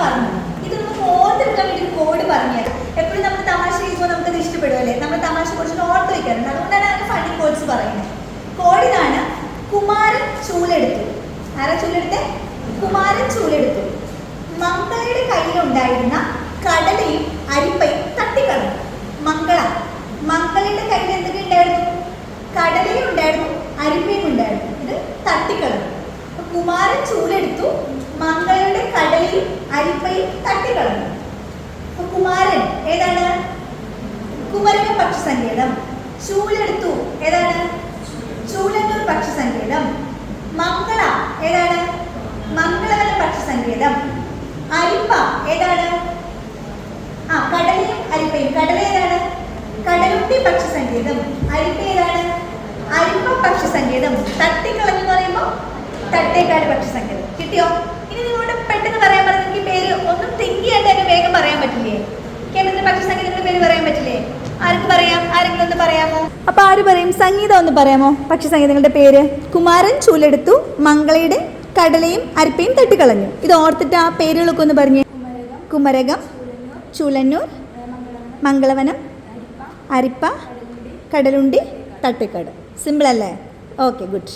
പറഞ്ഞു. ഇത് നമുക്ക് ഓർത്തെടുക്കാൻ വേണ്ടി ഒരു കോഡ് പറഞ്ഞു. എപ്പോഴും നമ്മൾ തമാശ ചെയ്യുമ്പോൾ നമുക്കത് ഇഷ്ടപ്പെടുമല്ലേ? നമ്മൾ തമാശ കുറച്ച് ഓർത്ത് വയ്ക്കാറുണ്ട്. അതുകൊണ്ടാണ് അങ്ങനെ ഫണ്ണി കോഡ്സ് പറയുന്നത്. കോഡ് ഇതാണ്: കുമാരൻ ചൂലെടുത്തു. ആരാ ചൂലെടുത്തേ? കുമാരൻ ചൂലെടുത്തു. മംഗളയുടെ കയ്യിലുണ്ടായിരുന്ന കടലയും അരിപ്പയും തട്ടിക്കളഞ്ഞു. മംഗളയുടെ കയ്യിൽ എന്തൊക്കെ ഉണ്ടായിരുന്നു? കടലയും ഉണ്ടായിരുന്നു, അരിപ്പയും ഉണ്ടായിരുന്നു. ഇത് തട്ടിക്കളഞ്ഞു. അപ്പൊ കുമാരൻ ചൂലെടുത്തു, മംഗളയുടെ കടലയും അരിപ്പയും തട്ടിക്കളഞ്ഞു. അപ്പൊ കുമാരൻ ഏതാണ്? കുമരക പക്ഷി സങ്കേതം. ചൂലെടുത്തു ഏതാണ്? ചൂലന്നൂർ പക്ഷി സങ്കേതം. മംഗള ഏതാണ്? മംഗളവനം പക്ഷി സങ്കേതം. അരിപ്പ ഏതാണ്? കടലയും അരിപ്പയും. കടല ഏതാണ്? കടലുണ്ടി പക്ഷി സങ്കേതം. അരിപ്പ ഏതാണ്? അരിപ്പ പക്ഷി സങ്കേതം. തട്ടിക്കളഞ്ഞു എന്ന് പറയുമ്പോൾ തട്ടേക്കാട് പക്ഷി സങ്കേതം. കിട്ടിയോ? ഇനി നിങ്ങളോട് പെട്ടെന്ന് പറയാൻ പറഞ്ഞ എനിക്ക് പേര് ഒന്നും തിങ്ക് ചെയ്യാണ്ട് തന്നെ വേഗം പറയാൻ പറ്റില്ലേ? കേരളത്തിലെ പക്ഷി സങ്കേതങ്ങളുടെ പേര് പറയാൻ പറ്റില്ലേ? ആർക്ക് പറയാം? ആരെങ്കിലും ഒന്ന് പറയാമോ? അപ്പൊ ആര് പറയും? സംഗീതം ഒന്ന് പറയാമോ പക്ഷി സങ്കേതങ്ങളുടെ പേര്? കുമാരൻ ചൂലെടുത്തു, മംഗളയുടെ കടലയും അരിപ്പയും തട്ടിക്കളഞ്ഞു. ഇത് ഓർത്തിട്ട് ആ പേരുകളൊക്കെ ഒന്ന് പറഞ്ഞേ. കുമരകം, ചൂലന്നൂർ, മംഗളവനം, അരിപ്പ, കടലുണ്ടി, തട്ടിക്കാട്. സിമ്പിൾ അല്ലേ? Okay, good.